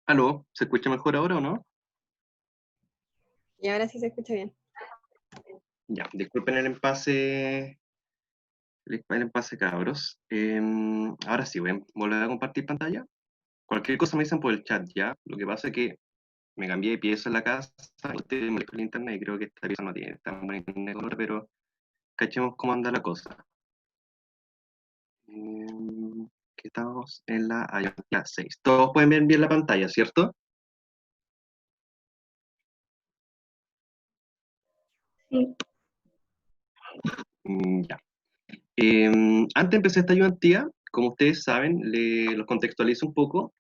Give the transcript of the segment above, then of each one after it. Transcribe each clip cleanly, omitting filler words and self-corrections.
Aló, ¿se escucha mejor ahora o no? Y ahora sí se escucha bien. Ya, disculpen el empase cabros. Ahora sí, voy a volver a compartir pantalla. Cualquier cosa me dicen por el chat ya. Lo que pasa es que me cambié de pieza en la casa, ustedes me el internet y creo que esta pieza no tiene tan buen internet color, pero cachemos cómo anda la cosa. Que estamos en la ayuntía 6. Todos pueden ver bien la pantalla, ¿cierto? Sí. Ya. Antes de empezar esta ayudantía, como ustedes saben, los contextualizo un poco.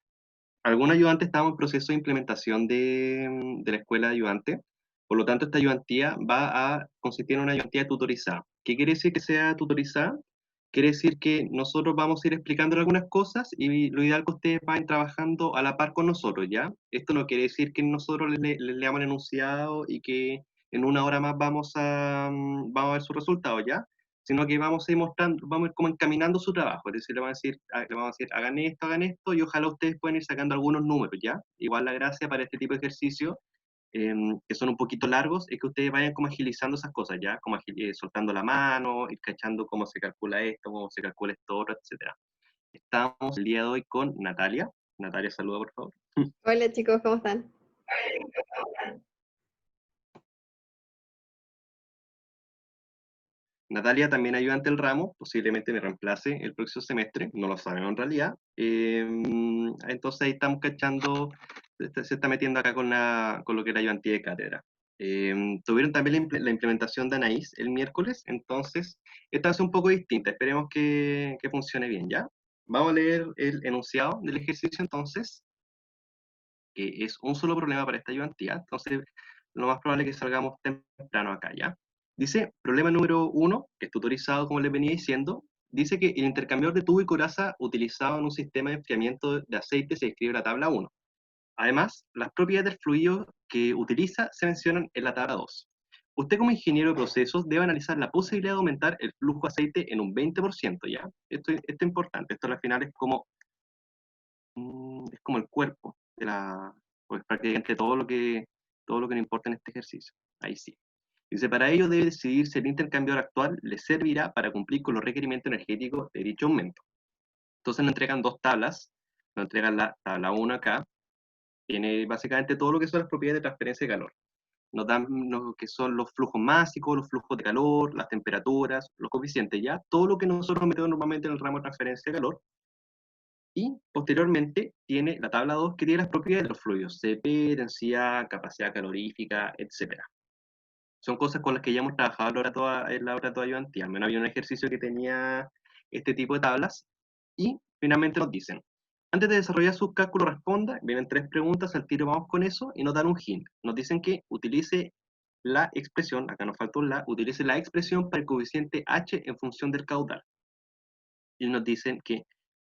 Algunos ayudantes estamos en proceso de implementación de la escuela de ayudante. Por lo tanto, esta ayudantía va a consistir en una ayudantía tutorizada. ¿Qué quiere decir que sea tutorizada? Quiere decir que nosotros vamos a ir explicando algunas cosas y lo ideal es que ustedes vayan trabajando a la par con nosotros, ¿ya? Esto no quiere decir que nosotros les leamos el enunciado y que en una hora más vamos a ver sus resultados, ¿ya? Sino que vamos a ir mostrando, vamos a ir como encaminando su trabajo, es decir, le vamos a decir, hagan esto, y ojalá ustedes puedan ir sacando algunos números, ¿ya? Igual la gracia para este tipo de ejercicio, que son un poquito largos, es que ustedes vayan como agilizando esas cosas, ¿ya? Como soltando la mano, ir cachando cómo se calcula esto, cómo se calcula esto otro, etcétera. Estamos el día de hoy con Natalia. Natalia, saluda, por favor. Hola chicos, ¿cómo están? Natalia también ayudante del ramo, posiblemente me reemplace el próximo semestre, no lo sabemos en realidad. Entonces ahí estamos cachando, se está metiendo acá con lo que es la ayudantía de cátedra. Tuvieron también la implementación de Anaís el miércoles, entonces esta va a ser un poco distinta, esperemos que funcione bien, ¿ya? Vamos a leer el enunciado del ejercicio entonces, que es un solo problema para esta ayudantía, entonces lo más probable es que salgamos temprano acá, ¿ya? Dice, problema número uno, que es tutorizado, como les venía diciendo, dice que el intercambiador de tubo y coraza utilizado en un sistema de enfriamiento de aceite se describe en la tabla uno. Además, las propiedades del fluido que utiliza se mencionan en la tabla 2. Usted como ingeniero de procesos debe analizar la posibilidad de aumentar el flujo de aceite en un 20%, ¿ya? Esto es importante, esto al final es como el cuerpo de pues prácticamente todo lo que nos importa en este ejercicio. Ahí sí. Dice, para ello debe decidir si el intercambiador actual le servirá para cumplir con los requerimientos energéticos de dicho aumento. Entonces nos entregan dos tablas, nos entregan la tabla 1 acá, tiene básicamente todo lo que son las propiedades de transferencia de calor. Nos dan lo que son los flujos másicos, los flujos de calor, las temperaturas, los coeficientes, ya, todo lo que nosotros metemos normalmente en el ramo de transferencia de calor. Y posteriormente tiene la tabla 2 que tiene las propiedades de los fluidos, CP, densidad, capacidad calorífica, etcétera. Son cosas con las que ya hemos trabajado en la hora toda ayudantía. Al menos había un ejercicio que tenía este tipo de tablas. Y finalmente nos dicen, antes de desarrollar sus cálculos responda, vienen tres preguntas, al tiro vamos con eso, y nos dan un hint. Nos dicen que utilice la expresión, acá nos falta un la, utilice la expresión para el coeficiente h en función del caudal. Y nos dicen que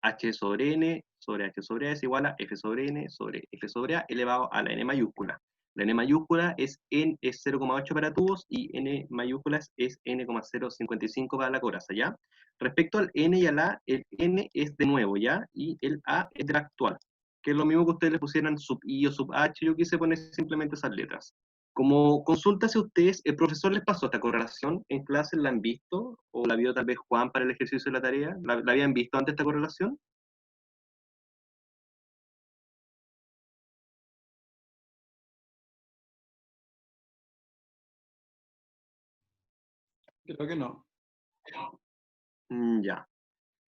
h sobre n sobre h sobre a es igual a f sobre n sobre f sobre a elevado a la n mayúscula. La n mayúscula es 0,8 para tubos y n mayúsculas es n,055 para la coraza, ¿ya? Respecto al n y al a, el n es de nuevo, ¿ya? Y el a es del actual, que es lo mismo que ustedes le pusieran sub i o sub h, yo quise poner simplemente esas letras. Como consulta si ustedes, el profesor les pasó esta correlación en clase, ¿la han visto? ¿O la vio tal vez Juan para el ejercicio de la tarea? ¿La habían visto antes esta correlación? Creo que no. Ya.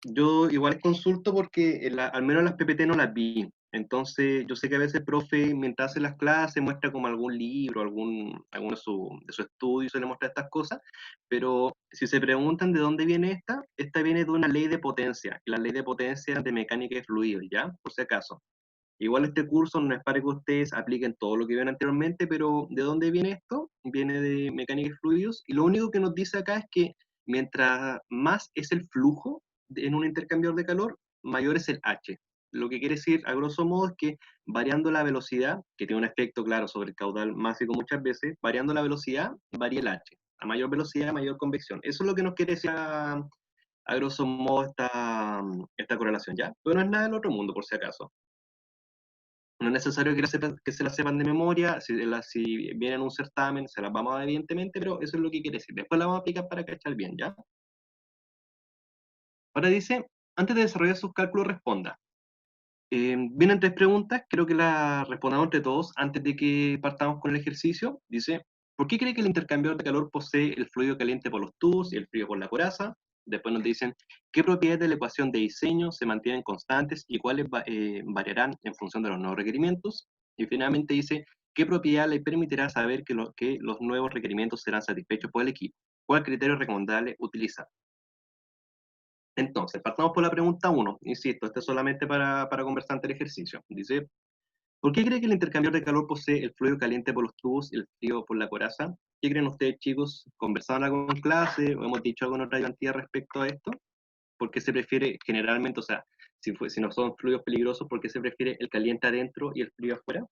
Yo igual consulto porque al menos las PPT no las vi. Entonces, yo sé que a veces el profe, mientras hace las clases, muestra como algún libro, alguno de su estudio, suele mostrar estas cosas, pero si se preguntan de dónde viene esta viene de una ley de potencia, y la ley de potencia es de mecánica de fluidos, ¿ya? Por si acaso. Igual este curso no es para que ustedes apliquen todo lo que vieron anteriormente, pero ¿de dónde viene esto? Viene de mecánica de fluidos, y lo único que nos dice acá es que mientras más es el flujo en un intercambiador de calor, mayor es el H. Lo que quiere decir, a grosso modo, es que variando la velocidad, que tiene un efecto claro sobre el caudal másico muchas veces, variando la velocidad, varía el H. A mayor velocidad, mayor convección. Eso es lo que nos quiere decir a grosso modo esta correlación, ¿ya? Pero no es nada del otro mundo, por si acaso. No es necesario que se la sepan de memoria, si vienen a un certamen, se las vamos a dar evidentemente, pero eso es lo que quiere decir. Después la vamos a aplicar para cachar bien, ¿ya? Ahora dice, antes de desarrollar sus cálculos, responda. Vienen tres preguntas, creo que las respondamos entre todos antes de que partamos con el ejercicio. Dice, ¿por qué cree que el intercambiador de calor posee el fluido caliente por los tubos y el frío por la coraza? Después nos dicen, ¿qué propiedades de la ecuación de diseño se mantienen constantes y cuáles variarán en función de los nuevos requerimientos? Y finalmente dice, ¿qué propiedad le permitirá saber que los nuevos requerimientos serán satisfechos por el equipo? ¿Cuál criterio es recomendable utilizar? Entonces, partamos por la pregunta uno. Insisto, esto es solamente para conversar ante el ejercicio. Dice, ¿por qué cree que el intercambiador de calor posee el fluido caliente por los tubos y el frío por la coraza? ¿Qué creen ustedes, chicos? ¿Conversaron algo en clase o hemos dicho algo en otra ayudantía respecto a esto? ¿Por qué se prefiere generalmente, o sea, si no son fluidos peligrosos, por qué se prefiere el caliente adentro y el frío afuera?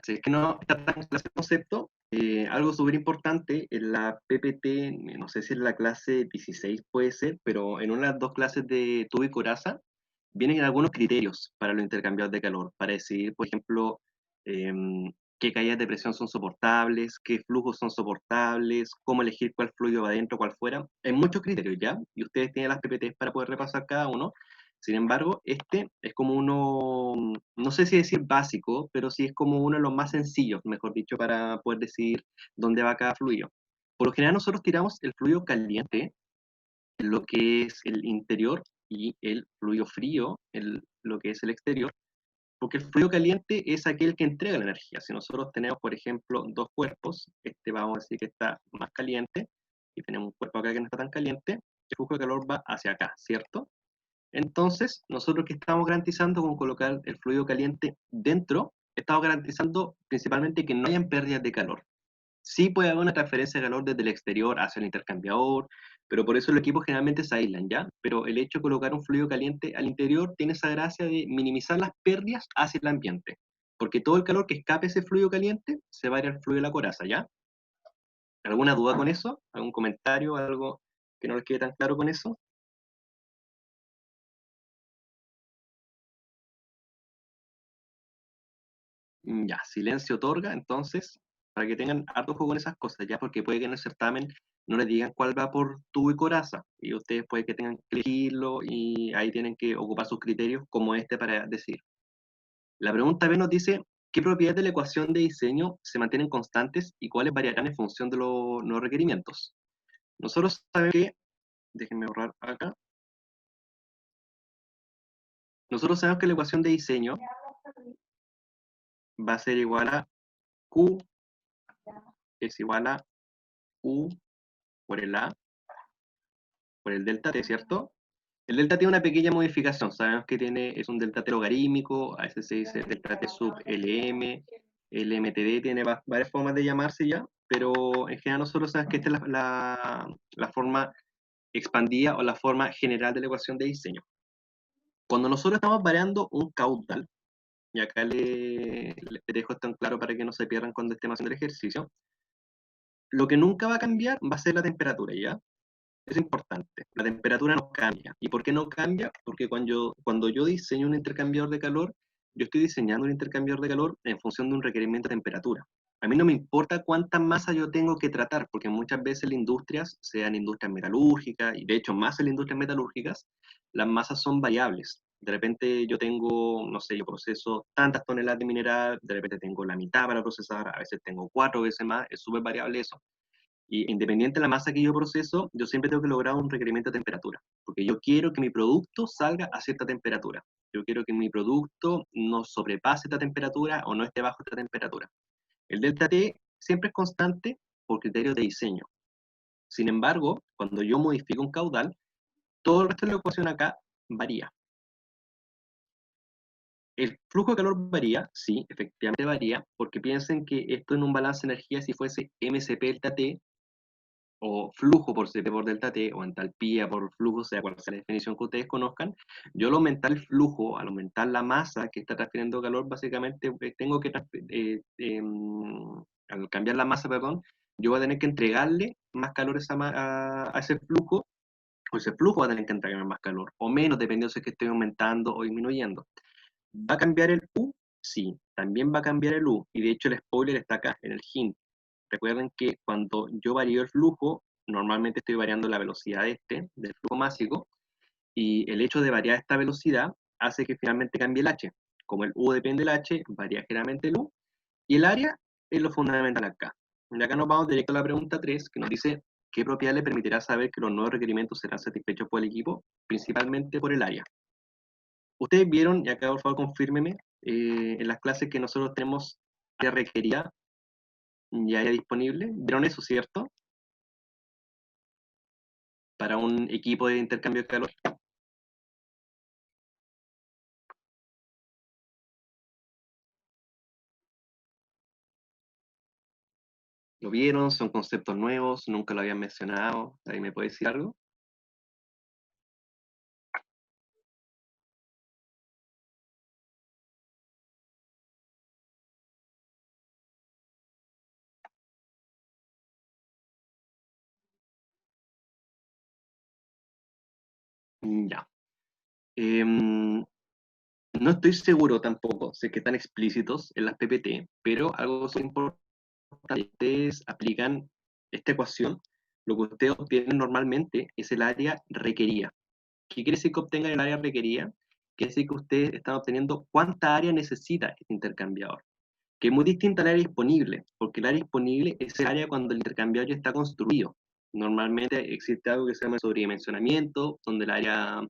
Si es que no está tan claro ese concepto, algo súper importante en la PPT, no sé si en la clase 16 puede ser, pero en una de las dos clases de tubo y coraza, vienen algunos criterios para los intercambiadores de calor, para decidir, por ejemplo, qué caídas de presión son soportables, qué flujos son soportables, cómo elegir cuál fluido va adentro, cuál fuera. Hay muchos criterios ya, y ustedes tienen las PPTs para poder repasar cada uno. Sin embargo, este es como uno, no sé si decir básico, pero sí es como uno de los más sencillos, mejor dicho, para poder decidir dónde va cada fluido. Por lo general nosotros tiramos el fluido caliente, lo que es el interior, y el fluido frío, lo que es el exterior, porque el fluido caliente es aquel que entrega la energía. Si nosotros tenemos, por ejemplo, dos cuerpos, este vamos a decir que está más caliente, y tenemos un cuerpo acá que no está tan caliente, el flujo de calor va hacia acá, ¿cierto? Entonces, nosotros que estamos garantizando con colocar el fluido caliente dentro, estamos garantizando principalmente que no hayan pérdidas de calor. Sí puede haber una transferencia de calor desde el exterior hacia el intercambiador, pero por eso los equipos generalmente se aíslan, ¿ya? Pero el hecho de colocar un fluido caliente al interior tiene esa gracia de minimizar las pérdidas hacia el ambiente, porque todo el calor que escape ese fluido caliente se va a ir al fluido de la coraza, ¿ya? ¿Alguna duda con eso? ¿Algún comentario? ¿Algo que no les quede tan claro con eso? Ya, silencio otorga, entonces, para que tengan harto juego con esas cosas, ya, porque puede que en el certamen no les digan cuál va por tubo y coraza, y ustedes puede que tengan que elegirlo, y ahí tienen que ocupar sus criterios como este para decir. La pregunta B nos dice, ¿qué propiedades de la ecuación de diseño se mantienen constantes y cuáles variarán en función de los nuevos requerimientos? Nosotros sabemos que, déjenme borrar acá, nosotros sabemos que la ecuación de diseño va a ser igual a Q es igual a U por el A por el delta T, ¿cierto? El delta tiene una pequeña modificación, sabemos que es un delta T logarítmico, a veces se dice delta T sub LM, LMTD tiene varias formas de llamarse ya, pero en general nosotros sabemos que esta es la forma expandida o la forma general de la ecuación de diseño. Cuando nosotros estamos variando un caudal, y acá le dejo esto en claro para que no se pierdan cuando estemos haciendo el ejercicio, lo que nunca va a cambiar va a ser la temperatura, ¿ya? Es importante. La temperatura no cambia. ¿Y por qué no cambia? Porque cuando yo diseño un intercambiador de calor, yo estoy diseñando un intercambiador de calor en función de un requerimiento de temperatura. A mí no me importa cuánta masa yo tengo que tratar, porque muchas veces las industrias, sean industrias metalúrgicas, y de hecho más en las industrias metalúrgicas, las masas son variables. De repente yo tengo, no sé, yo proceso tantas toneladas de mineral, de repente tengo la mitad para procesar, a veces tengo 4 veces más, es súper variable eso. Y independiente de la masa que yo proceso, yo siempre tengo que lograr un requerimiento de temperatura, porque yo quiero que mi producto salga a cierta temperatura. Yo quiero que mi producto no sobrepase esta temperatura o no esté bajo esta temperatura. El delta T siempre es constante por criterios de diseño. Sin embargo, cuando yo modifico un caudal, todo el resto de la ecuación acá varía. El flujo de calor varía, sí, efectivamente varía, porque piensen que esto en un balance de energía, si fuese MCP delta T, o flujo por CP por delta T, o entalpía por flujo, sea cual sea la definición que ustedes conozcan, yo al aumentar el flujo, al aumentar la masa que está transfiriendo calor, básicamente tengo que, al cambiar la masa, perdón, yo voy a tener que entregarle más calor a ese flujo, o ese flujo va a tener que entregarme más calor, o menos, dependiendo si es que estoy aumentando o disminuyendo. ¿Va a cambiar el U? Sí, también va a cambiar el U, y de hecho el spoiler está acá, en el hint. Recuerden que cuando yo varío el flujo, normalmente estoy variando la velocidad del flujo másico, y el hecho de variar esta velocidad hace que finalmente cambie el H. Como el U depende del H, varía generalmente el U, y el área es lo fundamental acá. Y acá nos vamos directo a la pregunta 3, que nos dice, ¿qué propiedad le permitirá saber que los nuevos requerimientos serán satisfechos por el equipo? Principalmente por el área. Ustedes vieron, y acá por favor confírmeme, en las clases que nosotros tenemos área requerida y área disponible, ¿vieron eso, cierto? Para un equipo de intercambio de calor. ¿Lo vieron? ¿Son conceptos nuevos? ¿Nunca lo habían mencionado? ¿Ahí me puede decir algo? Ya. No estoy seguro tampoco, sé que están explícitos en las PPT, pero algo súper importante, ustedes aplican esta ecuación, lo que ustedes obtienen normalmente es el área requerida. ¿Qué quiere decir que obtengan el área requerida? Quiere decir que ustedes están obteniendo cuánta área necesita este intercambiador, que es muy distinta al área disponible, porque el área disponible es el área cuando el intercambiador ya está construido. Normalmente existe algo que se llama sobredimensionamiento, donde el área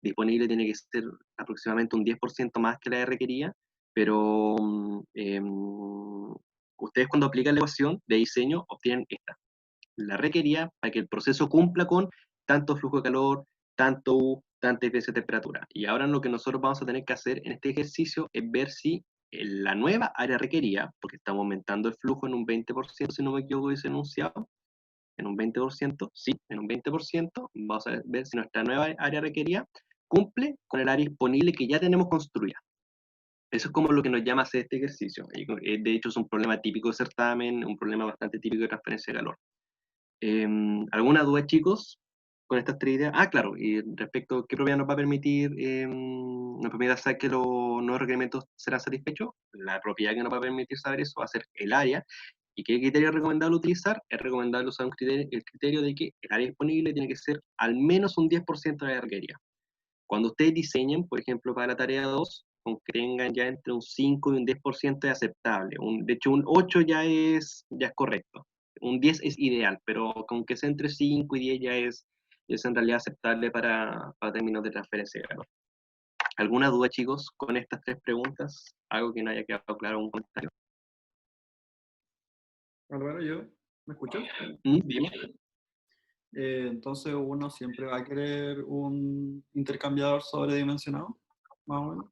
disponible tiene que ser aproximadamente un 10% más que la área requerida, pero ustedes cuando aplican la ecuación de diseño obtienen esta, la requerida para que el proceso cumpla con tanto flujo de calor, tanto U, tanta diferencia de temperatura. Y ahora lo que nosotros vamos a tener que hacer en este ejercicio es ver si la nueva área requerida, porque estamos aumentando el flujo en un 20%, si no me equivoco, dice enunciado, en un 20%, sí, en un 20%, vamos a ver si nuestra nueva área requerida cumple con el área disponible que ya tenemos construida. Eso es como lo que nos llama a hacer este ejercicio. Y, de hecho, es un problema típico de certamen, un problema bastante típico de transferencia de calor. ¿Alguna duda, chicos, con estas tres ideas? Ah, claro, y respecto a qué propiedad nos va a permitir, nos permite saber que los nuevos requerimientos serán satisfechos, la propiedad que nos va a permitir saber eso va a ser el área. ¿Y qué criterio es recomendable utilizar? Es recomendable usar el criterio de que el área disponible tiene que ser al menos un 10% de la requerida. Cuando ustedes diseñen, por ejemplo, para la tarea 2, con que tengan ya entre un 5 y un 10% es aceptable. De hecho, un 8 ya es correcto. Un 10 es ideal, pero con que sea entre 5 y 10 ya es en realidad aceptable para términos de transferencia de calor. ¿Alguna duda, chicos, con estas tres preguntas? ¿Algo que no haya quedado claro en un comentario? Álvaro, ¿me escuchas? Dime. Entonces uno siempre va a querer un intercambiador sobredimensionado, más o menos.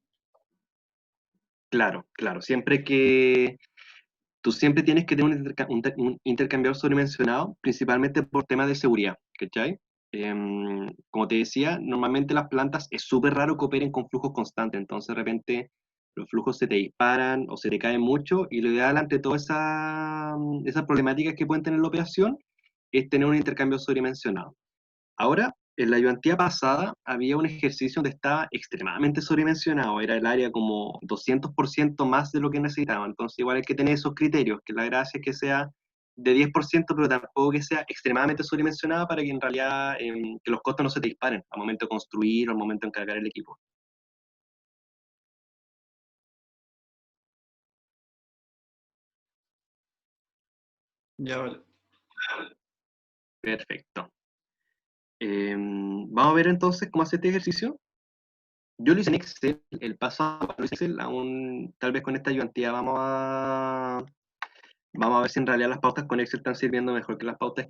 Claro, claro. Tú siempre tienes que tener un intercambiador sobredimensionado, principalmente por temas de seguridad, ¿cachai? Como te decía, normalmente las plantas es súper raro que operen con flujos constantes, entonces de repente los flujos se te disparan o se te caen mucho, y lo ideal ante todas esas problemáticas que pueden tener la operación es tener un intercambio sobredimensionado. Ahora, en la ayudantía pasada había un ejercicio donde estaba extremadamente sobredimensionado, era el área como 200% más de lo que necesitaba, entonces igual hay que tener esos criterios, que la gracia es que sea de 10%, pero tampoco que sea extremadamente sobredimensionada para que en realidad que los costos no se te disparen al momento de construir o al momento de encargar el equipo. Ya, vale. Perfecto. Vamos a ver entonces cómo hace este ejercicio. Yo lo hice en Excel, el paso a paso lo hice en Excel, aún tal vez con esta ayudantía vamos a ver si en realidad las pautas con Excel están sirviendo mejor que las pautas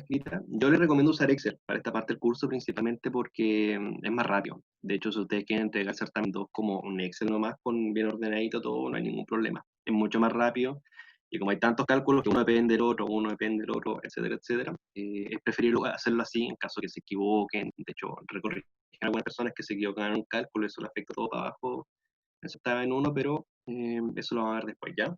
escritas. Yo les recomiendo usar Excel para esta parte del curso, principalmente porque es más rápido. De hecho, si ustedes quieren entregar certamen 2 como un Excel nomás, con bien ordenadito todo, no hay ningún problema. Es mucho más rápido Y como hay tantos cálculos que uno depende del otro, uno depende del otro, etcétera, etcétera, es preferible hacerlo así en caso que se equivoquen. De hecho, recorrigen algunas personas que se equivocan en un cálculo, eso le afecta todo para abajo. Eso estaba en uno, pero eso lo vamos a ver después, ¿ya?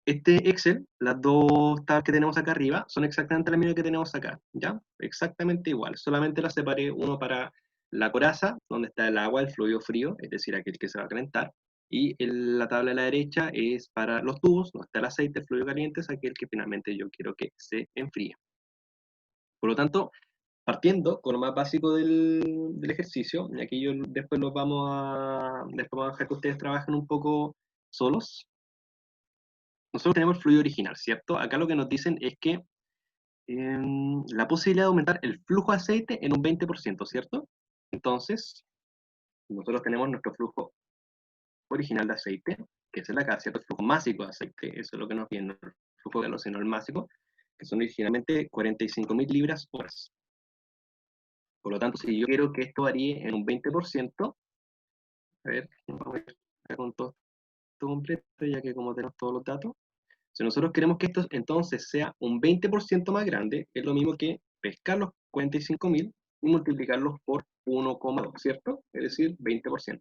Este Excel, las dos tablas que tenemos acá arriba, son exactamente las mismas que tenemos acá, ¿ya? Exactamente igual, solamente las separé uno para la coraza, donde está el agua, el fluido frío, es decir, aquel que se va a calentar, y la tabla de la derecha es para los tubos, donde está el aceite, el fluido caliente, es aquel que finalmente yo quiero que se enfríe. Por lo tanto, partiendo con lo más básico del ejercicio, y aquí yo después después vamos a dejar que ustedes trabajen un poco solos. Nosotros tenemos el fluido original, ¿cierto? Acá lo que nos dicen es que la posibilidad de aumentar el flujo de aceite en un 20%, ¿cierto? Entonces, nosotros tenemos nuestro flujo original de aceite, que es el de acá, ¿cierto? El flujo másico de aceite, eso es lo que nos viene, el flujo de calor, sino el másico, que son originalmente 45.000 libras horas. Por lo tanto, si yo quiero que esto varíe en un 20%, a ver, vamos a ver con todo esto completo, ya que como tenemos todos los datos, si nosotros queremos que esto entonces sea un 20% más grande, es lo mismo que pescar los 45.000 y multiplicarlos por 1,2, ¿cierto? Es decir, 20%.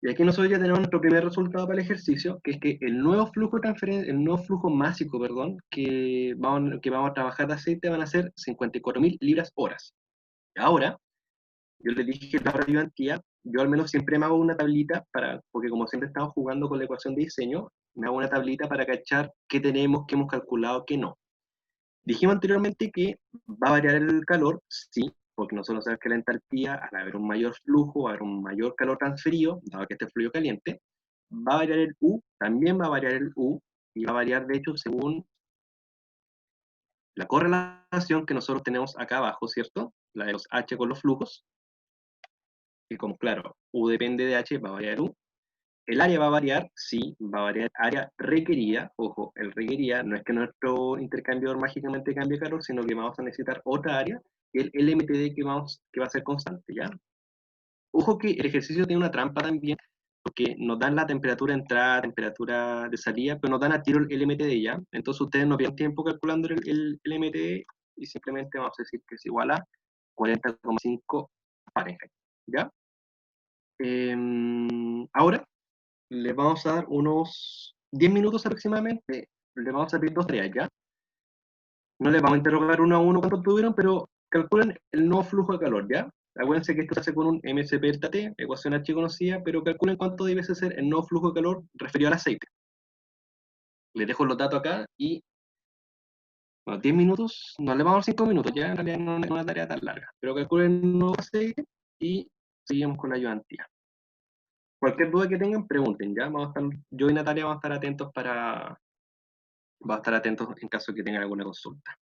Y aquí nosotros ya tenemos nuestro primer resultado para el ejercicio, que es que el nuevo flujo el nuevo flujo másico, perdón, que vamos a trabajar de aceite van a ser 54.000 libras horas. Ahora, yo les dije que la ayudantía, yo al menos siempre me hago una tablita porque como siempre estamos jugando con la ecuación de diseño, me hago una tablita para cachar qué tenemos, qué hemos calculado, qué no. Dijimos anteriormente que va a variar el calor, sí, porque nosotros sabemos que la entalpía, al haber un mayor flujo, va a haber un mayor calor transferido, dado que este es fluido caliente, va a variar el U, también va a variar el U, y va a variar de hecho según la correlación que nosotros tenemos acá abajo, ¿cierto? La de los H con los flujos, y como claro, U depende de H, va a variar U. El área va a variar, sí, va a variar área requerida, ojo, el requerida no es que nuestro intercambiador mágicamente cambie calor, sino que vamos a necesitar otra área, el LMTD que va a ser constante, ¿ya? Ojo que el ejercicio tiene una trampa también, porque nos dan la temperatura de entrada, temperatura de salida, pero nos dan a tiro el LMTD, ¿ya? Entonces ustedes no pierden tiempo calculando el LMTD y simplemente vamos a decir que es igual a 40,5 Fahrenheit, ¿ya? Ahora les vamos a dar unos 10 minutos aproximadamente, les vamos a pedir dos tareas, ¿ya? No les vamos a interrogar uno a uno cuánto tuvieron, pero calculen el nuevo flujo de calor, ¿ya? Acuérdense que esto se hace con un MSP delta T, ecuación H conocida, pero calculen cuánto debe ser el nuevo flujo de calor referido al aceite. Les dejo los datos acá y, bueno, 10 minutos, no les vamos a dar 5 minutos, ya en realidad no es una tarea tan larga, pero calculen el nuevo aceite y seguimos con la ayudantía. Cualquier duda que tengan, pregunten, ¿ya? Yo y Natalia vamos a estar atentos en caso de que tengan alguna consulta.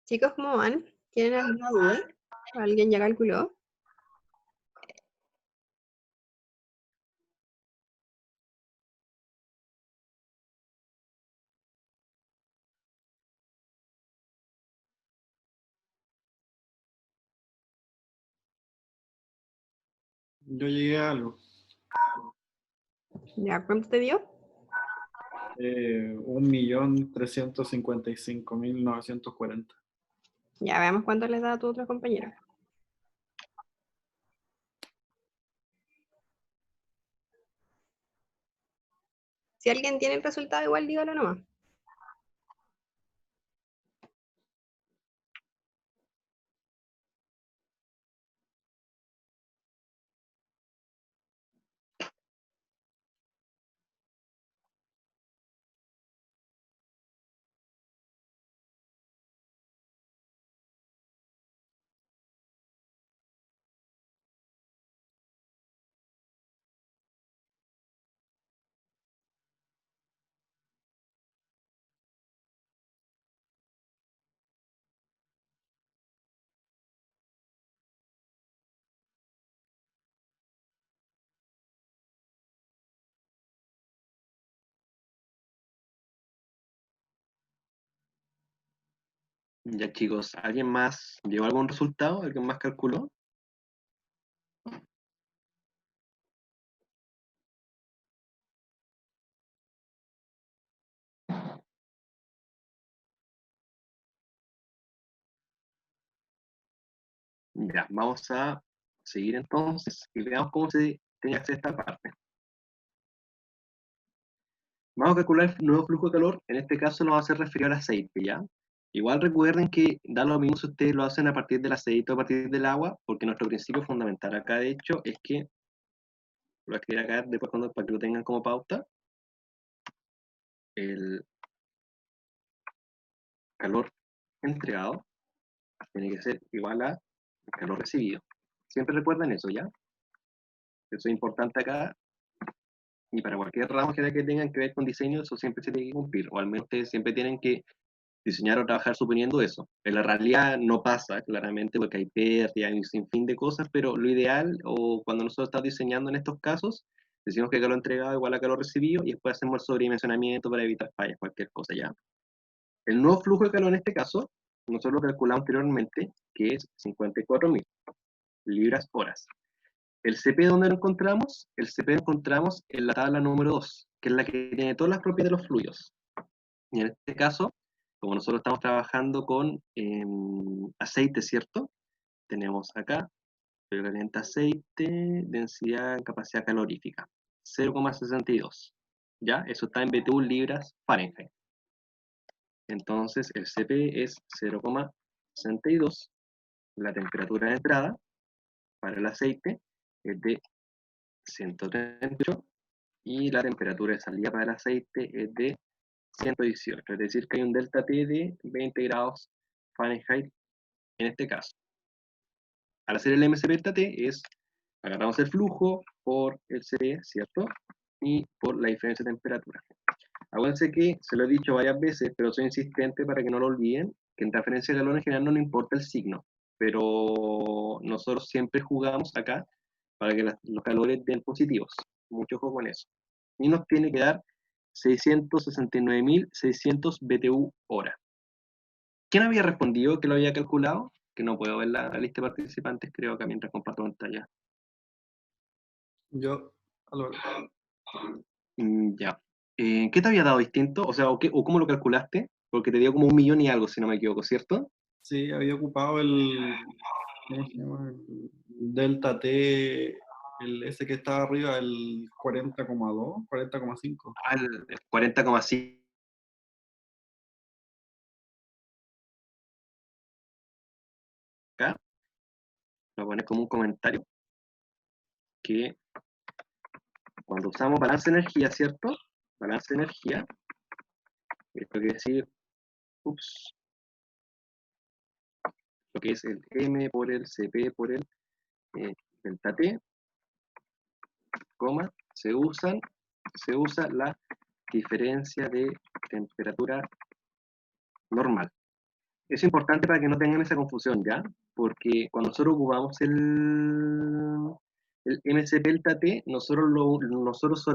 Chicos, ¿cómo van? ¿Tienen alguna duda? ¿Alguien ya calculó? Yo llegué a algo. ¿Ya cuánto te dio? 1.355.940. Ya veamos cuánto les da a tu otro compañero. Si alguien tiene el resultado, igual dígalo nomás. Ya chicos, ¿alguien más llevó algún resultado? ¿Alguien más calculó? Ya, vamos a seguir entonces y veamos cómo se tiene que hacer esta parte. Vamos a calcular el nuevo flujo de calor, en este caso lo vamos a hacer referido al aceite, ¿ya? Igual recuerden que da lo mismo si ustedes lo hacen a partir del aceite o a partir del agua, porque nuestro principio fundamental acá, de hecho, es que, lo voy a escribir acá después para que lo tengan como pauta, el calor entregado tiene que ser igual al calor recibido. Siempre recuerden eso, ¿ya? Eso es importante acá, y para cualquier ramo que tengan que ver con diseño, eso siempre se tiene que cumplir, o al menos ustedes siempre tienen que diseñar o trabajar suponiendo eso. En la realidad no pasa, claramente, porque hay pérdida, hay un sinfín de cosas, pero lo ideal, o cuando nosotros estamos diseñando en estos casos, decimos que calor entregado igual a calor recibido, y después hacemos el sobredimensionamiento para evitar fallas, cualquier cosa, ¿ya? El nuevo flujo de calor en este caso, nosotros lo calculamos anteriormente, que es 54.000 libras horas. ¿El CP dónde lo encontramos? El CP lo encontramos en la tabla número 2, que es la que tiene todas las propiedades de los fluidos. Y en este caso, como nosotros estamos trabajando con aceite, ¿cierto? Tenemos acá, fluido caliente aceite, densidad, capacidad calorífica, 0,62. ¿Ya? Eso está en BTU libras Fahrenheit. Entonces, el CP es 0,62. La temperatura de entrada para el aceite es de 138 y la temperatura de salida para el aceite es de 118, es decir, que hay un delta T de 20 grados Fahrenheit en este caso. Al hacer el MCP delta T es, agarramos el flujo por el CP, ¿cierto? Y por la diferencia de temperatura. Acuérdense que, se lo he dicho varias veces, pero soy insistente para que no lo olviden, que en transferencia de calor en general no nos importa el signo, pero nosotros siempre jugamos acá para que los calores den positivos. Mucho ojo con eso. Y nos tiene que dar 669.600 BTU hora. ¿Quién había respondido que lo había calculado? Que no puedo ver la lista de participantes, creo, acá mientras comparto pantalla. Yo, Álvaro. Ya. ¿Qué te había dado distinto? O sea, o cómo lo calculaste? Porque te dio como 1.000.000 y algo, si no me equivoco, ¿cierto? Sí, había ocupado el, ¿cómo se llama? El delta T, el ese que estaba arriba, el 40,2, 40,5. Al 40,5. Acá, lo pones como un comentario, que cuando usamos balance de energía, ¿cierto? Balance de energía, esto quiere decir, ups, lo que es el M por el CP por el delta T, coma, se usa la diferencia de temperatura normal. Es importante para que no tengan esa confusión, ¿ya? Porque cuando nosotros ocupamos el MCP delta T, cuando nosotros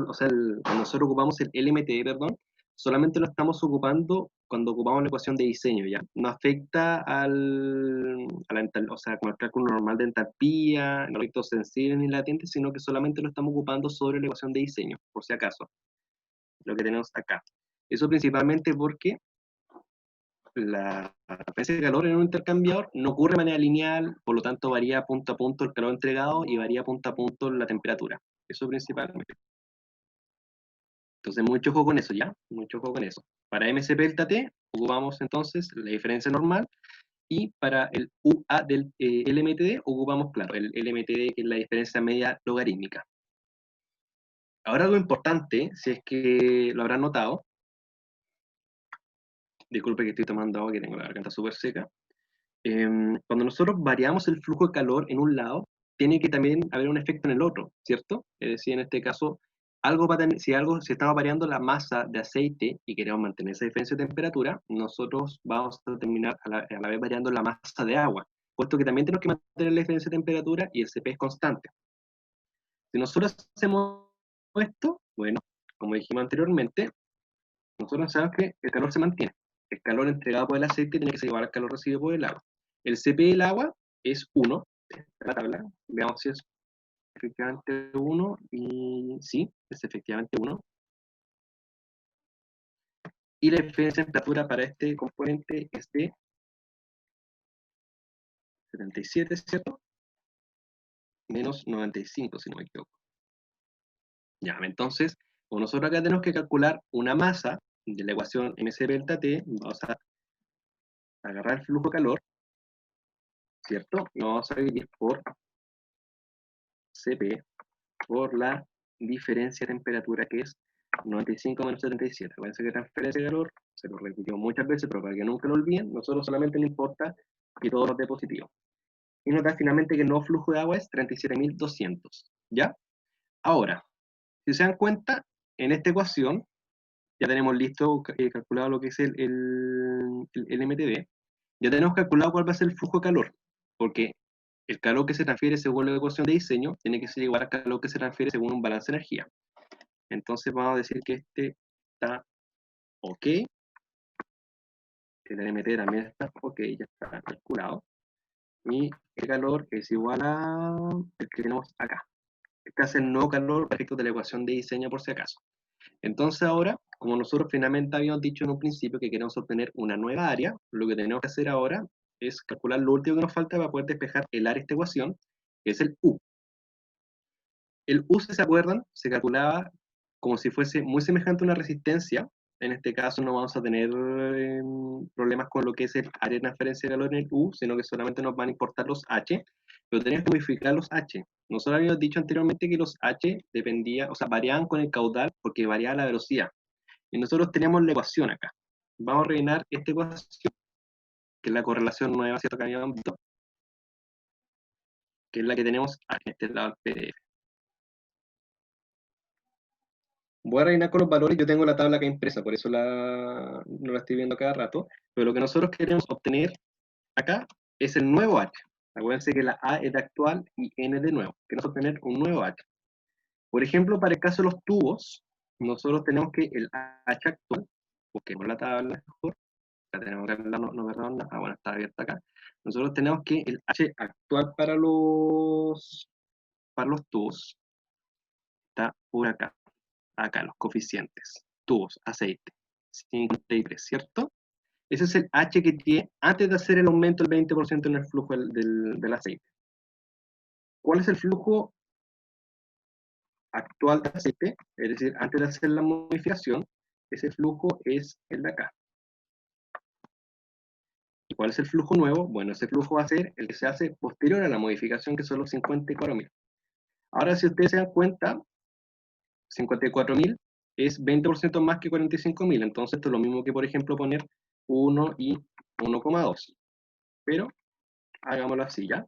ocupamos el LMTD, perdón, solamente lo estamos ocupando cuando ocupamos la ecuación de diseño, ¿ya? No afecta a o sea, con el cálculo normal de entalpía, no efectos sensibles ni latentes, sino que solamente lo estamos ocupando sobre la ecuación de diseño, por si acaso, lo que tenemos acá. Eso principalmente porque la transferencia de calor en un intercambiador no ocurre de manera lineal, por lo tanto varía punto a punto el calor entregado y varía punto a punto la temperatura. Eso principalmente. Entonces, mucho ojo con eso, ¿ya? Mucho ojo con eso. Para MCP delta T, ocupamos entonces la diferencia normal, y para el UA del LMTD, ocupamos, claro, el LMTD, que es la diferencia media logarítmica. Ahora, algo importante, si es que lo habrán notado, disculpe que estoy tomando agua, que tengo la garganta súper seca. Cuando nosotros variamos el flujo de calor en un lado, tiene que también haber un efecto en el otro, ¿cierto? Es decir, en este caso, si estamos variando la masa de aceite y queremos mantener esa diferencia de temperatura, nosotros vamos a terminar a la vez variando la masa de agua, puesto que también tenemos que mantener la diferencia de temperatura y el CP es constante. Si nosotros hacemos esto, bueno, como dijimos anteriormente, nosotros sabemos que el calor se mantiene. El calor entregado por el aceite tiene que ser igual al calor recibido por el agua. El CP del agua es 1, la tabla. Veamos si es efectivamente 1, y sí, es efectivamente 1. Y la diferencia de temperatura para este componente es de 77, ¿cierto? Menos 95, si no me equivoco. Ya, entonces, como nosotros acá tenemos que calcular una masa de la ecuación MCP delta T, vamos a agarrar el flujo de calor, ¿cierto? Y vamos a dividir por CP por la diferencia de temperatura, que es 95 menos 77. Acuérdense que transferencia de calor, se lo repetimos muchas veces, pero para que nunca lo olviden, nosotros solamente nos importa que todo nos dé positivo. Y nos da finalmente que el nuevo flujo de agua es 37.200. ¿Ya? Ahora, si se dan cuenta, en esta ecuación ya tenemos listo calculado lo que es el MTB. Ya tenemos calculado cuál va a ser el flujo de calor, porque el calor que se transfiere según la ecuación de diseño tiene que ser igual al calor que se transfiere según un balance de energía. Entonces vamos a decir que este está ok, el LMT también está ok, ya está calculado, y el calor es igual a el que tenemos acá. Este hace el nuevo calor para efectos de la ecuación de diseño por si acaso. Entonces ahora, como nosotros finalmente habíamos dicho en un principio que queremos obtener una nueva área, lo que tenemos que hacer ahora es calcular lo último que nos falta para poder despejar el área de esta ecuación, que es el U. El U, si se acuerdan, se calculaba como si fuese muy semejante a una resistencia. En este caso no vamos a tener problemas con lo que es el área de transferencia de calor en el U, sino que solamente nos van a importar los H, pero tenemos que modificar los H. Nosotros habíamos dicho anteriormente que los H variaban con el caudal porque variaba la velocidad. Y nosotros teníamos la ecuación acá. Vamos a rellenar esta ecuación, que es la correlación nueva, ¿cierto? Que habíamos visto, que es la que tenemos aquí en este lado del PDF. Voy a rellenar con los valores, yo tengo la tabla acá impresa, por eso no la estoy viendo cada rato, pero lo que nosotros queremos obtener acá es el nuevo H. Acuérdense que la A es de actual y N es de nuevo. Queremos obtener un nuevo H. Por ejemplo, para el caso de los tubos, nosotros tenemos que el H actual, busquemos la tabla mejor, la tenemos que no redonda, bueno, está abierta acá. Nosotros tenemos que el H actual para los tubos está por acá. Acá los coeficientes, tubos, aceite, 53, ¿cierto? Ese es el H que tiene antes de hacer el aumento del 20% en el flujo del aceite. ¿Cuál es el flujo actual del aceite? Es decir, antes de hacer la modificación, ese flujo es el de acá. ¿Y cuál es el flujo nuevo? Bueno, ese flujo va a ser el que se hace posterior a la modificación, que son los 54.000. Ahora, si ustedes se dan cuenta, 54.000 es 20% más que 45.000, entonces esto es lo mismo que, por ejemplo, poner 1 y 1,2. Pero hagámoslo así, ¿ya?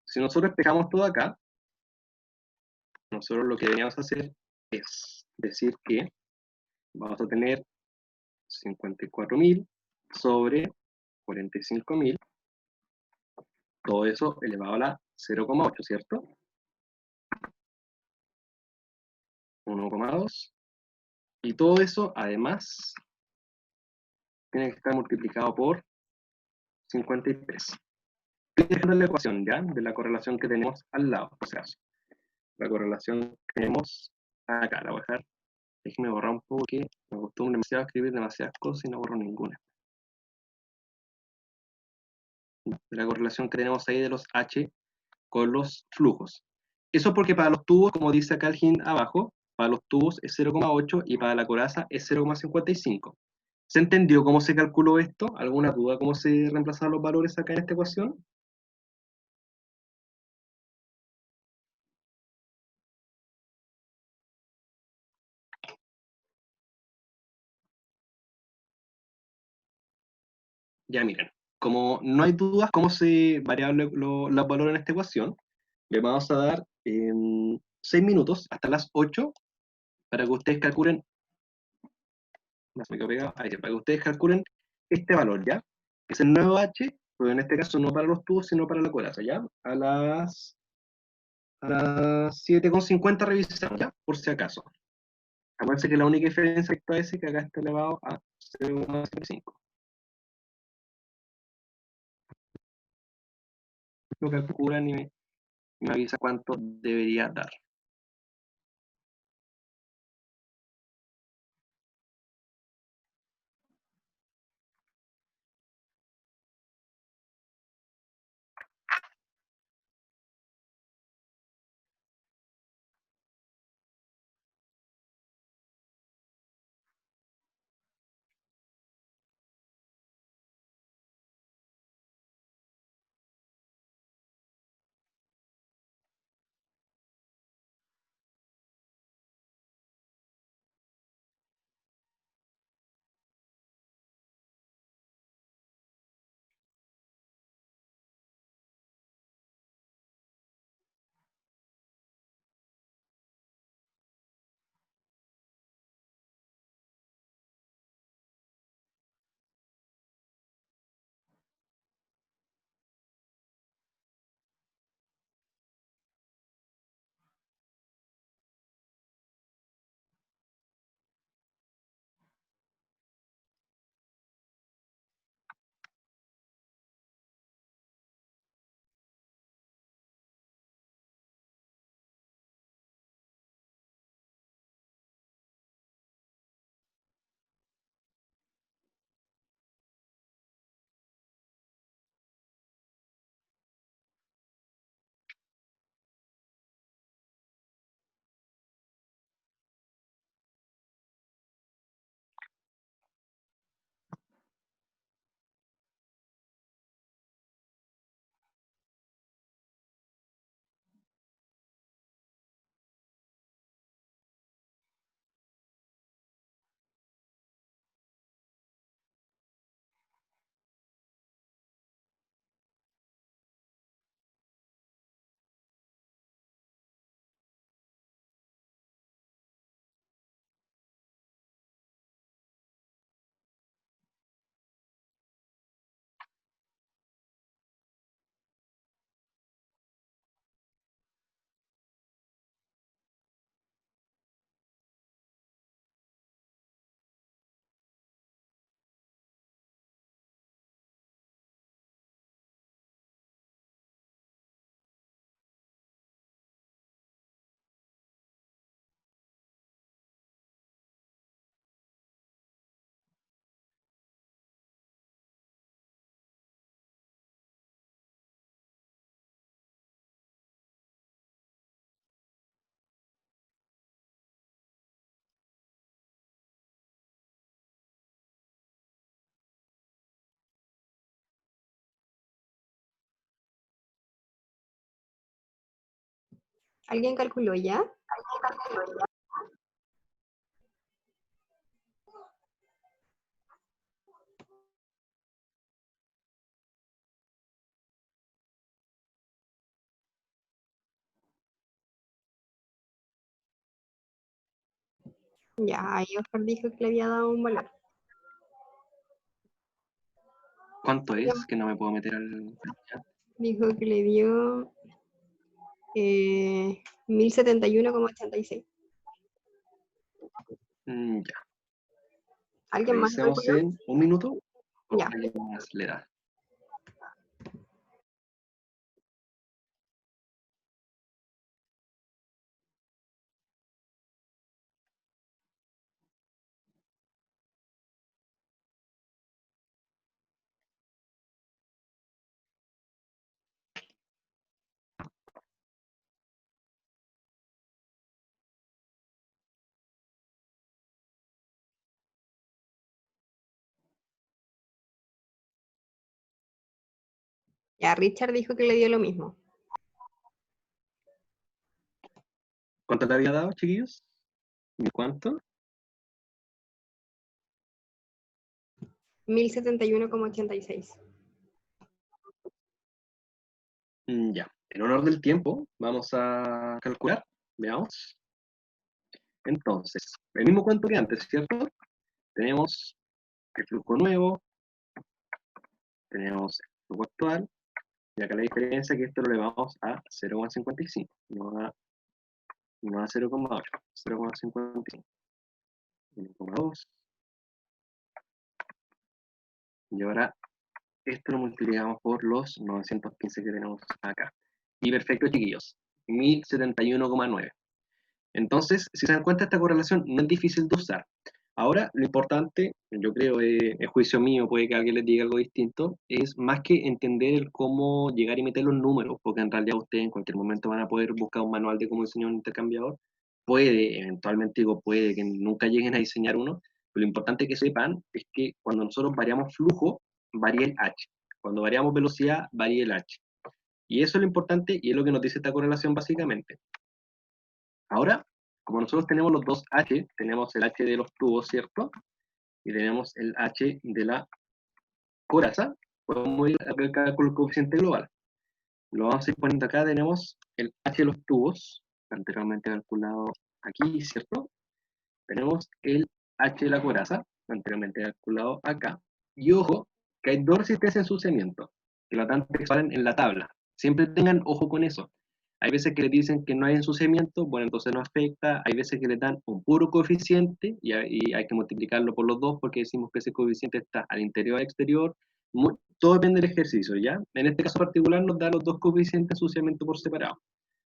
Si nosotros despejamos todo acá, nosotros lo que deberíamos hacer es decir que vamos a tener 54.000 sobre 45.000, todo eso elevado a la 0,8, ¿cierto? 1,2. Y todo eso, además, tiene que estar multiplicado por 53. Esta es la ecuación, ¿ya? De la correlación que tenemos al lado. O sea, la correlación que tenemos acá, la voy a dejar. Déjenme borrar un poco que me acostumbro demasiado a escribir demasiadas cosas y no borro ninguna. La correlación que tenemos ahí de los H con los flujos. Eso porque para los tubos, como dice acá el hint abajo, para los tubos es 0,8 y para la coraza es 0,55. ¿Se entendió cómo se calculó esto? ¿Alguna duda cómo se reemplazaron los valores acá en esta ecuación? Ya miren, como no hay dudas cómo se variaron los valores en esta ecuación, le vamos a dar 6 minutos hasta las 8 para que ustedes calculen, más me quedo pegado, ahí, para que ustedes calculen este valor, ¿ya? Es el nuevo H, pero en este caso no para los tubos, sino para la coraza, ¿ya? A las 7,50 revisamos, ¿ya? Por si acaso. Acuérdense que la única diferencia respecto a ese es que acá está elevado a 0,75. Lo calculan y me avisa cuánto debería dar. ¿Alguien calculó ya? Ya, ahí Oscar dijo que le había dado un valor. ¿Cuánto es? Que no me puedo meter al chat. Dijo que le dio 1071,86. Ya. ¿Alguien más lo Revisemos calculó? en un minuto. O Ya. alguien más le da. Ya, Richard dijo que le dio lo mismo. ¿Cuánto le había dado, chiquillos? ¿Y cuánto? 1071,86. Ya. En honor del tiempo, vamos a calcular. Veamos. Entonces, el mismo cuento que antes, ¿cierto? Tenemos el flujo nuevo, tenemos el flujo actual, y acá la diferencia es que esto lo elevamos a 0,55, no a 0,8, 0,55. 1,2. Y ahora esto lo multiplicamos por los 915 que tenemos acá. Y perfecto, chiquillos. 1071,9. Entonces, si se dan cuenta, esta correlación no es difícil de usar. Ahora, lo importante, yo creo, es juicio mío, puede que alguien les diga algo distinto, es más que entender el cómo llegar y meter los números, porque en realidad ustedes en cualquier momento van a poder buscar un manual de cómo diseñar un intercambiador. Puede, eventualmente digo, puede que nunca lleguen a diseñar uno, pero lo importante que sepan es que cuando nosotros variamos flujo, varía el H. Cuando variamos velocidad, varía el H. Y eso es lo importante y es lo que nos dice esta correlación básicamente. Ahora, como nosotros tenemos los dos H, tenemos el H de los tubos, ¿cierto? Y tenemos el H de la coraza, podemos ir a ver el cálculo del coeficiente global. Lo vamos a ir poniendo acá, tenemos el H de los tubos, anteriormente calculado aquí, ¿cierto? Tenemos el H de la coraza, anteriormente calculado acá. Y ojo, que hay dos resistencias de ensuciamiento, que lo tanto que salen en la tabla. Siempre tengan ojo con eso. Hay veces que les dicen que no hay ensuciamiento, bueno, entonces no afecta. Hay veces que le dan un puro coeficiente y hay que multiplicarlo por los dos porque decimos que ese coeficiente está al interior o al exterior. Todo depende del ejercicio, ¿ya? En este caso particular nos da los dos coeficientes de ensuciamiento por separado.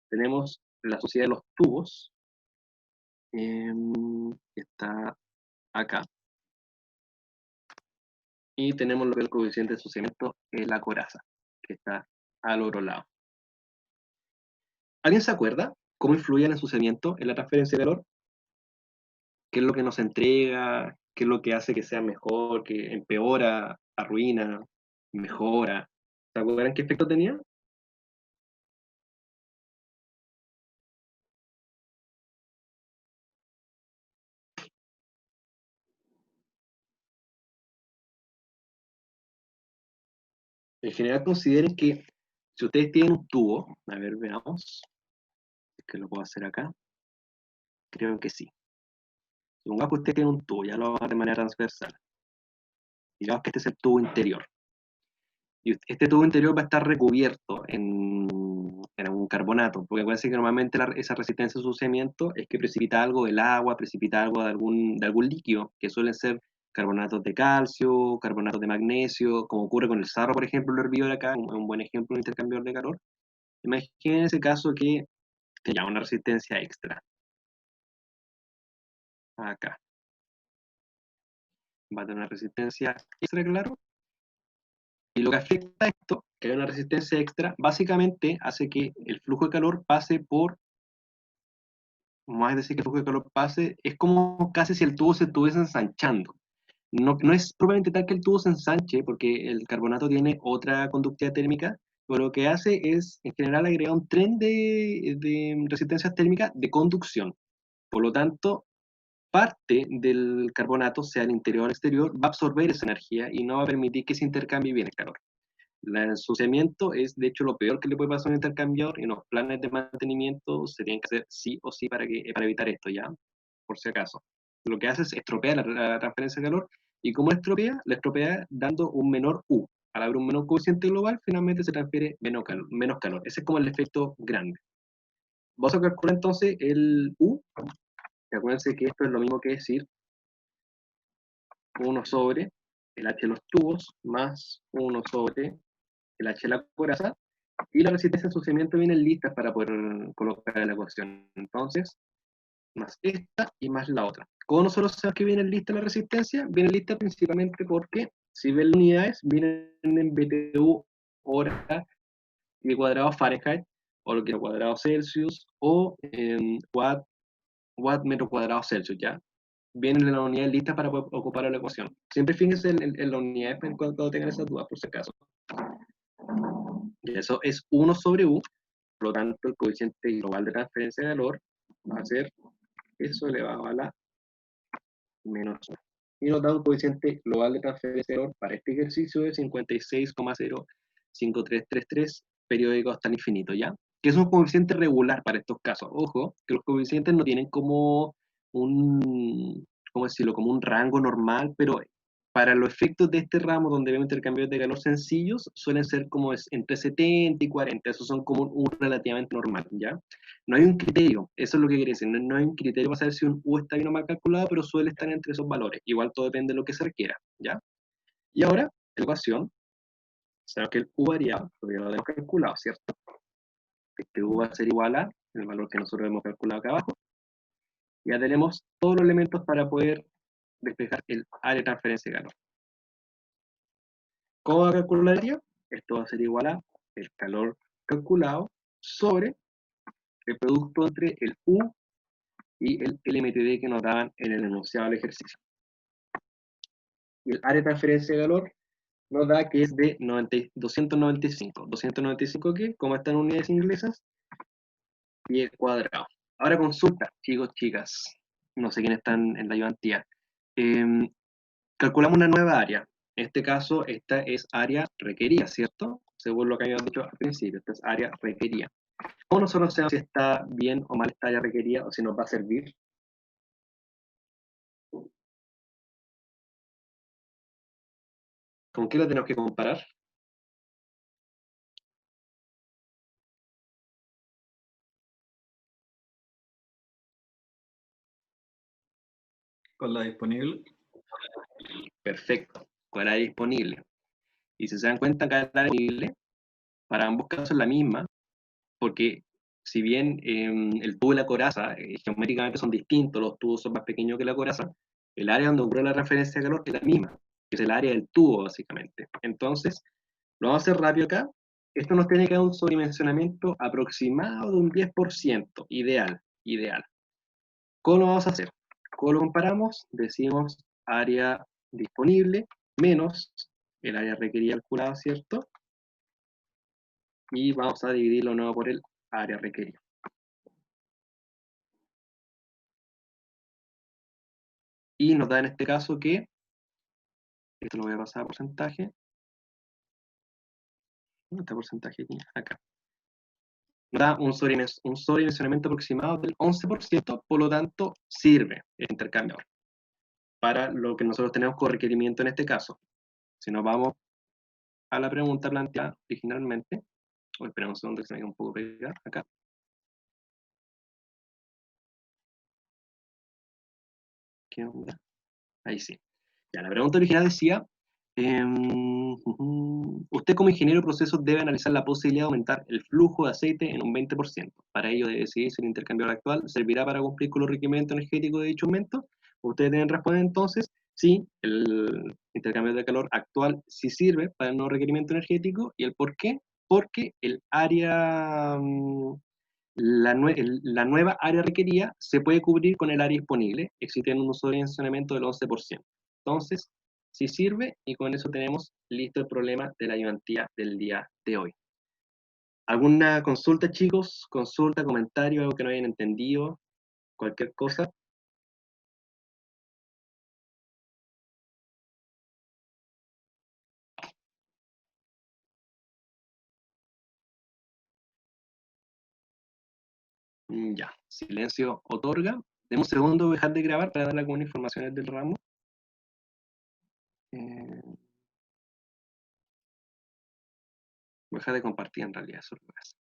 Tenemos la sociedad de los tubos, que está acá. Y tenemos lo que es el coeficiente de ensuciamiento en la coraza, que está al otro lado. ¿Alguien se acuerda cómo influye el ensuciamiento en la transferencia de calor? ¿Qué es lo que nos entrega? ¿Qué es lo que hace que sea mejor? ¿Que empeora, arruina, mejora? ¿Se acuerdan qué efecto tenía? En general consideren que si ustedes tienen un tubo, a ver, veamos, es que lo puedo hacer acá, creo que sí. Supongamos que usted tiene un tubo, ya lo vamos a hacer de manera transversal. Digamos que este es el tubo interior. Y este tubo interior va a estar recubierto en algún carbonato, porque acuérdense que normalmente esa resistencia de ensuciamiento es que precipita algo del agua, precipita algo de algún líquido, que suelen ser carbonatos de calcio, carbonatos de magnesio, como ocurre con el sarro, por ejemplo, el hervidor acá, un buen ejemplo de un intercambiador de calor. Imaginen ese caso que tenga una resistencia extra. Acá. Va a tener una resistencia extra, claro. Y lo que afecta a esto, que hay una resistencia extra, básicamente hace que el flujo de calor pase por, más decir que el flujo de calor pase, es como casi si el tubo se estuviese ensanchando. No, no es probablemente tal que el tubo se ensanche, porque el carbonato tiene otra conductividad térmica, pero lo que hace es, en general, agregar un tren de resistencias térmicas de conducción. Por lo tanto, parte del carbonato, sea el interior o el exterior, va a absorber esa energía y no va a permitir que se intercambie bien el calor. El ensuciamiento es, de hecho, lo peor que le puede pasar a un intercambiador y los planes de mantenimiento se tienen que hacer sí o sí para evitar esto, ¿ya? Por si acaso. Lo que hace es estropear la transferencia de calor y como la estropea dando un menor U. al haber un menor coeficiente global, finalmente se transfiere menos calor. Ese es como el efecto grande. Vamos a calcular entonces el U. Acuérdense que esto es lo mismo que decir 1 sobre el H de los tubos más 1 sobre el H de la coraza, y la resistencia de ensuciamiento vienen listas para poder colocar en la ecuación. Entonces, más esta y más la otra. ¿Cómo nosotros sabemos que viene lista la resistencia? Viene lista principalmente porque, si ven las unidades, vienen en BTU hora y cuadrado Fahrenheit, o lo que es cuadrado Celsius, o en watt metro cuadrado Celsius, ¿ya? Vienen en las unidades listas para poder ocupar la ecuación. Siempre fíjense en las unidades cuando tengan esas dudas, por si acaso. Y eso es 1 sobre U, por lo tanto el coeficiente global de transferencia de calor va a ser eso elevado a la menos 1. Y nos da un coeficiente global de transferencia de calor para este ejercicio de 56,05333 periódico hasta el infinito, ¿ya? Que es un coeficiente regular para estos casos. Ojo, que los coeficientes no tienen como un, ¿cómo decirlo? Como un rango normal, pero para los efectos de este ramo, donde vemos intercambios de calor sencillos, suelen ser como entre 70 y 40, esos son como un relativamente normal, ¿ya? No hay un criterio, eso es lo que quiere decir, no hay un criterio para saber si un U está bien o mal calculado, pero suele estar entre esos valores, igual todo depende de lo que se requiera, ¿ya? Y ahora, la ecuación, sabemos que el U variable, porque ya lo hemos calculado, ¿cierto? Este U va a ser igual a el valor que nosotros hemos calculado acá abajo. Ya tenemos todos los elementos para poder despejar el área de transferencia de calor. ¿Cómo va a calcularía? Esto va a ser igual a el calor calculado sobre el producto entre el U y el LMTD que nos daban en el enunciado del ejercicio. Y el área de transferencia de calor nos da que es de 295. ¿295 qué? Como están en unidades inglesas, pi cuadrado. Ahora consulta, chicos, chicas, no sé quiénes están en la ayudantía. Calculamos una nueva área. En este caso, esta es área requerida, ¿cierto? Según lo que habíamos dicho al principio, esta es área requerida. ¿Cómo nosotros sabemos si está bien o mal esta área requerida o si nos va a servir? ¿Con qué lo tenemos que comparar? Con la disponible. Perfecto, con el área disponible. Y si se dan cuenta, cada área disponible, para ambos casos es la misma, porque si bien el tubo y la coraza geométricamente son distintos, los tubos son más pequeños que la coraza, el área donde ocurre la referencia de calor es la misma, que es el área del tubo, básicamente. Entonces, lo vamos a hacer rápido acá. Esto nos tiene que dar un sobredimensionamiento aproximado de un 10%, ideal, ideal. ¿Cómo lo vamos a hacer? ¿Cómo lo comparamos? Decimos área disponible menos el área requerida calculada, ¿cierto? Y vamos a dividirlo de nuevo por el área requerida. Y nos da en este caso que, esto lo voy a pasar a porcentaje. ¿Dónde está el porcentaje aquí? Acá. Nos da un sobredimensionamiento aproximado del 11%, por lo tanto sirve el intercambiador para lo que nosotros tenemos como requerimiento en este caso. Si nos vamos a la pregunta planteada originalmente, o esperemos un segundo que se me quede un poco pegada acá. ¿Qué onda? Ahí sí. Ya, la pregunta original decía, usted como ingeniero de procesos debe analizar la posibilidad de aumentar el flujo de aceite en un 20%. Para ello debe decidir si el intercambiador actual servirá para cumplir con los requerimientos energéticos de dicho aumento. Ustedes deben responder entonces si el intercambio de calor actual sí sirve para el nuevo requerimiento energético, y el por qué. Porque el área, la nueva área requerida se puede cubrir con el área disponible, existiendo un sobredimensionamiento del 11%. Entonces, sí sirve, y con eso tenemos listo el problema de la ayudantía del día de hoy. ¿Alguna consulta, chicos? ¿Consulta, comentario, algo que no hayan entendido? ¿Cualquier cosa? Ya, silencio otorga. Demos un segundo, voy a dejar de grabar para darle algunas informaciones del ramo. Deja de compartir en realidad, eso es lo que pasa.